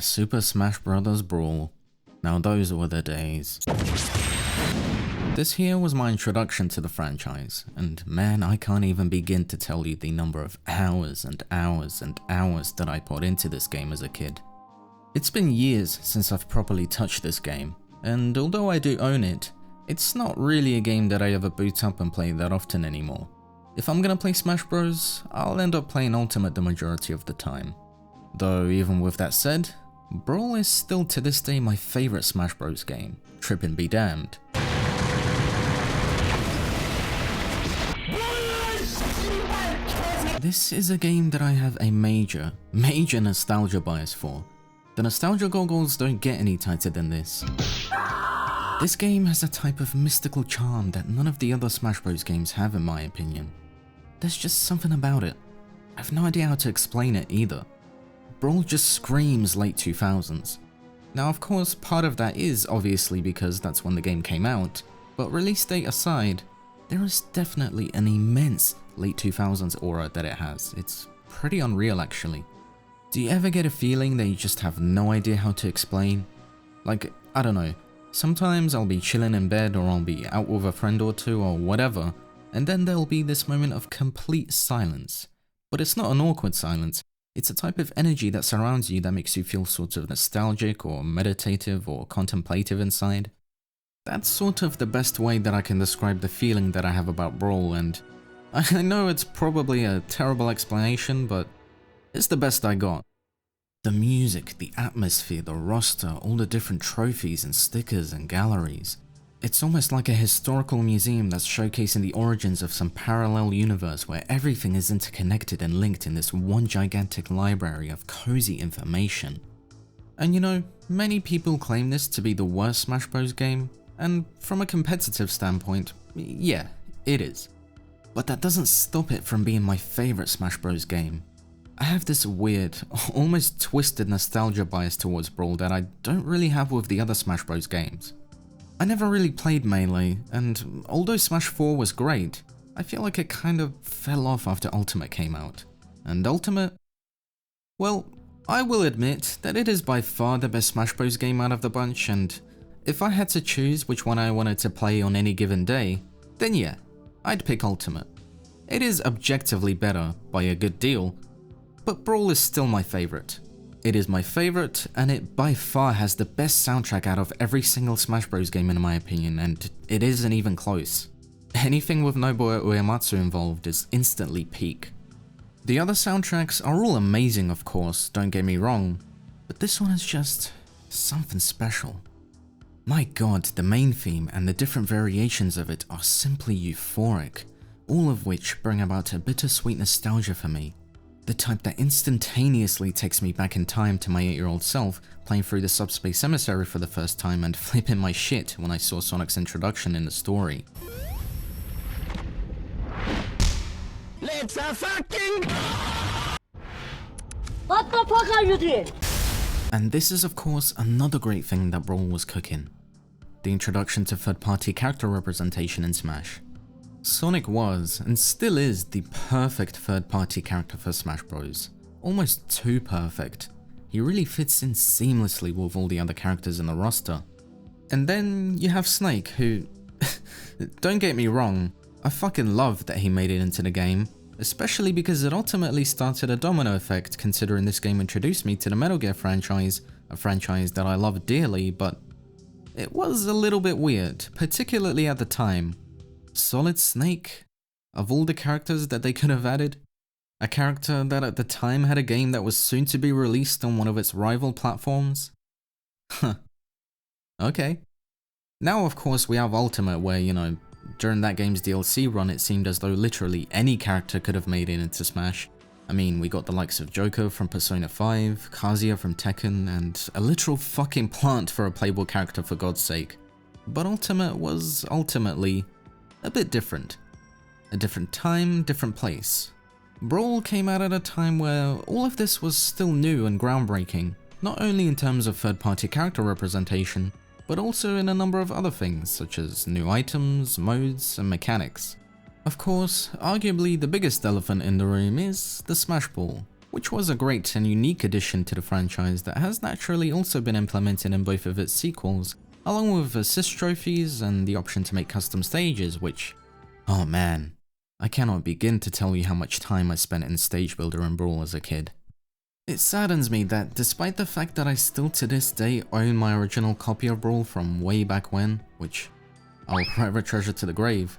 Super Smash Bros Brawl. Now those were the days. This here was my introduction to the franchise, and man, I can't even begin to tell you the number of hours and hours and hours that I put into this game as a kid. It's been years since I've properly touched this game, and although I do own it, it's not really a game that I ever boot up and play that often anymore. If I'm gonna play Smash Bros, I'll end up playing Ultimate the majority of the time. Though even with that said, Brawl is still to this day my favourite Smash Bros game, trippin' be damned. This is a game that I have a major nostalgia bias for. The nostalgia goggles don't get any tighter than this. This game has a type of mystical charm that none of the other Smash Bros games have in my opinion. There's just something about it. I have no idea how to explain it either. Brawl just screams late 2000s. Now of course part of that is obviously because that's when the game came out, but release date aside, there is definitely an immense late 2000s aura that it has. It's pretty unreal actually. Do you ever get a feeling that you just have no idea how to explain? Like, I don't know, sometimes I'll be chilling in bed or I'll be out with a friend or two or whatever, and then there'll be this moment of complete silence. But it's not an awkward silence. It's a type of energy that surrounds you that makes you feel sort of nostalgic or meditative or contemplative inside. That's sort of the best way that I can describe the feeling that I have about Brawl, and I know it's probably a terrible explanation, but it's the best I got. The music, the atmosphere, the roster, all the different trophies and stickers and galleries. It's almost like a historical museum that's showcasing the origins of some parallel universe where everything is interconnected and linked in this one gigantic library of cozy information. And you know, many people claim this to be the worst Smash Bros game, and from a competitive standpoint, yeah, it is. But that doesn't stop it from being my favourite Smash Bros game. I have this weird, almost twisted nostalgia bias towards Brawl that I don't really have with the other Smash Bros games. I never really played Melee, and although Smash 4 was great, I feel like it kind of fell off after Ultimate came out. And Ultimate? Well, I will admit that it is by far the best Smash Bros game out of the bunch, and if I had to choose which one I wanted to play on any given day, then yeah, I'd pick Ultimate. It is objectively better by a good deal, but Brawl is still my favourite. It is my favourite, and it by far has the best soundtrack out of every single Smash Bros game in my opinion, and it isn't even close. Anything with Nobuo Uematsu involved is instantly peak. The other soundtracks are all amazing of course, don't get me wrong, but this one is just something special. My god, the main theme and the different variations of it are simply euphoric, all of which bring about a bittersweet nostalgia for me. The type that instantaneously takes me back in time to my 8-year-old self, playing through the Subspace Emissary for the first time and flipping my shit when I saw Sonic's introduction in the story. Let's fucking... What the fuck are you doing? And this is of course another great thing that Brawl was cooking. The introduction to third-party character representation in Smash. Sonic was, and still is, the perfect third-party character for Smash Bros. Almost too perfect. He really fits in seamlessly with all the other characters in the roster. And then you have Snake, who... don't get me wrong, I fucking love that he made it into the game, especially because it ultimately started a domino effect considering this game introduced me to the Metal Gear franchise, a franchise that I love dearly, but it was a little bit weird, particularly at the time. Solid Snake? Of all the characters that they could have added? A character that at the time had a game that was soon to be released on one of its rival platforms? Huh. Okay. Now of course we have Ultimate where, you know, during that game's DLC run it seemed as though literally any character could have made it into Smash. I mean, we got the likes of Joker from Persona 5, Kazuya from Tekken, and a literal fucking plant for a playable character for God's sake. But Ultimate was ultimately a bit different. A different time, different place. Brawl came out at a time where all of this was still new and groundbreaking, not only in terms of third-party character representation, but also in a number of other things such as new items, modes, and mechanics. Of course, arguably the biggest elephant in the room is the Smash Ball, which was a great and unique addition to the franchise that has naturally also been implemented in both of its sequels, along with assist trophies and the option to make custom stages, which, oh man, I cannot begin to tell you how much time I spent in Stage Builder and Brawl as a kid. It saddens me that despite the fact that I still to this day own my original copy of Brawl from way back when, which I'll forever treasure to the grave,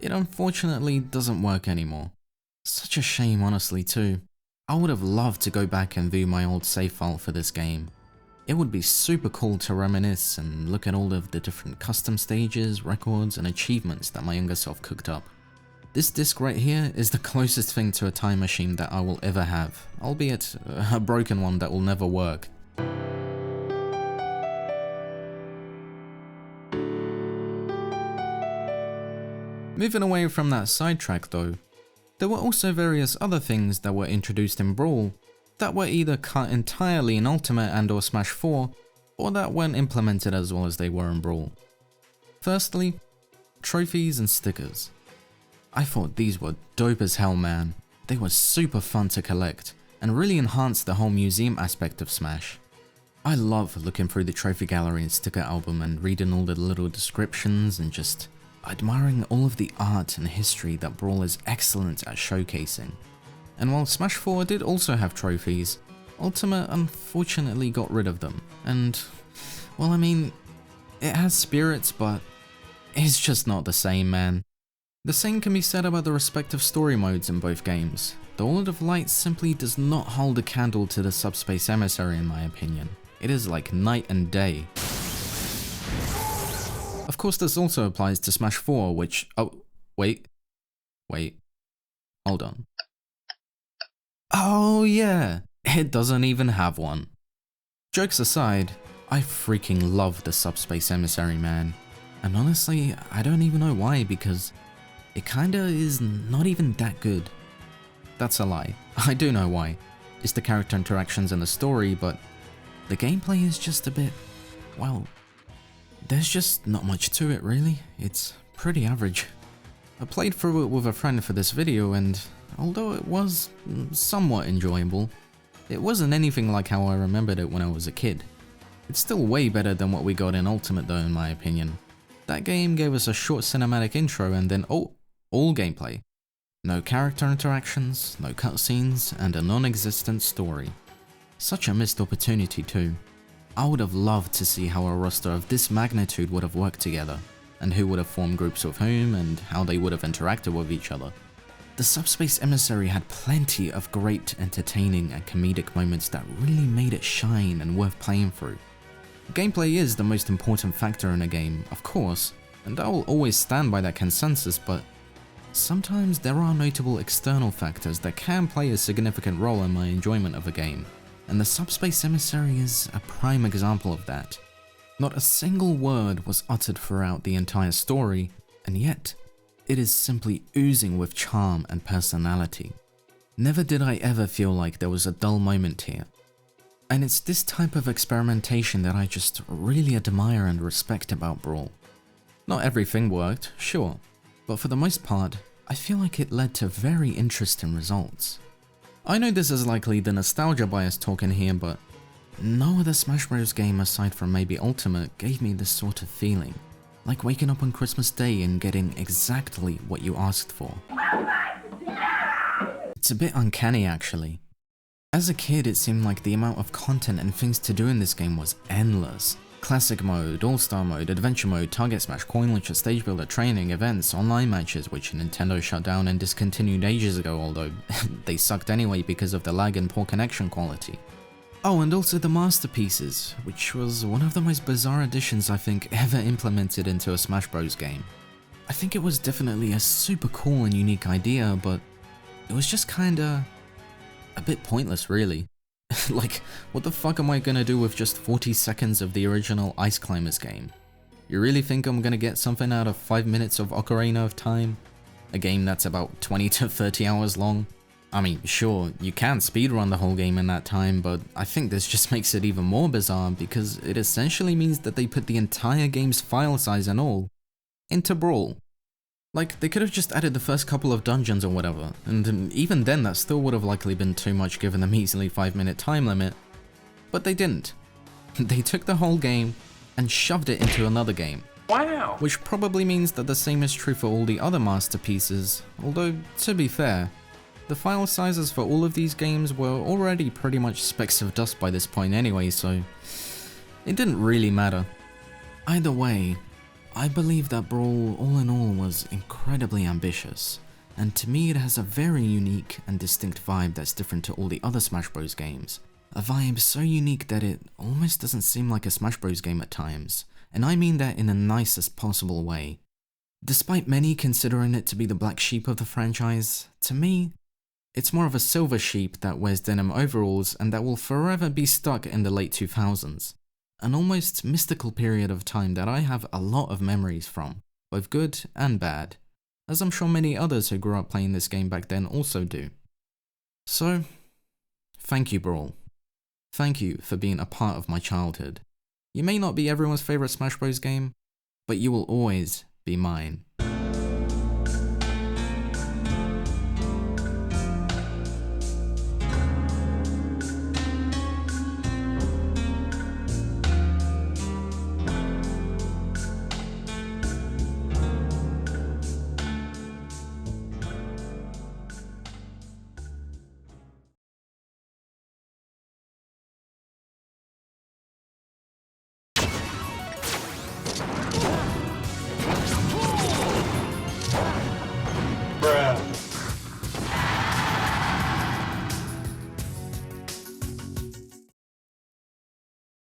it unfortunately doesn't work anymore. Such a shame honestly too. I would have loved to go back and view my old save file for this game. It would be super cool to reminisce and look at all of the different custom stages, records and achievements that my younger self cooked up. This disc right here is the closest thing to a time machine that I will ever have, albeit a broken one that will never work. Moving away from that sidetrack though, there were also various other things that were introduced in Brawl that were either cut entirely in Ultimate and or Smash 4, or that weren't implemented as well as they were in Brawl. Firstly, trophies and stickers. I thought these were dope as hell, man. They were super fun to collect and really enhanced the whole museum aspect of Smash. I love looking through the trophy gallery and sticker album and reading all the little descriptions and just admiring all of the art and history that Brawl is excellent at showcasing. And while Smash 4 did also have trophies, Ultimate unfortunately got rid of them. And, well, I mean, it has spirits, but it's just not the same, man. The same can be said about the respective story modes in both games. The World of Light simply does not hold a candle to the Subspace Emissary in my opinion. It is like night and day. Of course this also applies to Smash 4, which, oh, wait, hold on. Oh yeah, it doesn't even have one. Jokes aside, I freaking love the Subspace Emissary, man. And honestly, I don't even know why, because it kinda is not even that good. That's a lie. I do know why. It's the character interactions and the story, but the gameplay is just a bit, well, there's just not much to it really. It's pretty average. I played through it with a friend for this video and although it was somewhat enjoyable, it wasn't anything like how I remembered it when I was a kid. It's still way better than what we got in Ultimate though in my opinion. That game gave us a short cinematic intro and then all gameplay. No character interactions, no cutscenes, and a non-existent story. Such a missed opportunity too. I would have loved to see how a roster of this magnitude would have worked together, and who would have formed groups with whom, and how they would have interacted with each other. The Subspace Emissary had plenty of great, entertaining, and comedic moments that really made it shine and worth playing through. Gameplay is the most important factor in a game, of course, and I will always stand by that consensus, but sometimes there are notable external factors that can play a significant role in my enjoyment of a game, and the Subspace Emissary is a prime example of that. Not a single word was uttered throughout the entire story, and yet, it is simply oozing with charm and personality. Never did I ever feel like there was a dull moment here. And it's this type of experimentation that I just really admire and respect about Brawl. Not everything worked, sure, but for the most part, I feel like it led to very interesting results. I know this is likely the nostalgia bias talking here, but no other Smash Bros game aside from maybe Ultimate gave me this sort of feeling. Like waking up on Christmas Day and getting exactly what you asked for. It's a bit uncanny actually. As a kid, it seemed like the amount of content and things to do in this game was endless. Classic mode, all-star mode, adventure mode, target smash, coin launcher, stage builder, training, events, online matches, which Nintendo shut down and discontinued ages ago, although they sucked anyway because of the lag and poor connection quality. Oh, and also the masterpieces, which was one of the most bizarre additions I think ever implemented into a Smash Bros game. I think it was definitely a super cool and unique idea, but it was just kinda a bit pointless really. Like, what the fuck am I gonna do with just 40 seconds of the original Ice Climbers game? You really think I'm gonna get something out of 5 minutes of Ocarina of Time? A game that's about 20 to 30 hours long? I mean, sure, you can speedrun the whole game in that time, but I think this just makes it even more bizarre because it essentially means that they put the entire game's file size and all into Brawl. Like, they could have just added the first couple of dungeons or whatever, and even then that still would have likely been too much given the measly 5-minute time limit. But they didn't. They took the whole game and shoved it into another game. Wow! Which probably means that the same is true for all the other masterpieces, although, to be fair, the file sizes for all of these games were already pretty much specks of dust by this point anyway, so it didn't really matter. Either way, I believe that Brawl all in all was incredibly ambitious, and to me it has a very unique and distinct vibe that's different to all the other Smash Bros games. A vibe so unique that it almost doesn't seem like a Smash Bros game at times, and I mean that in the nicest possible way. Despite many considering it to be the black sheep of the franchise, to me, it's more of a silver sheep that wears denim overalls and that will forever be stuck in the late 2000s. An almost mystical period of time that I have a lot of memories from, both good and bad, as I'm sure many others who grew up playing this game back then also do. So, thank you Brawl. Thank you for being a part of my childhood. You may not be everyone's favourite Smash Bros game, but you will always be mine.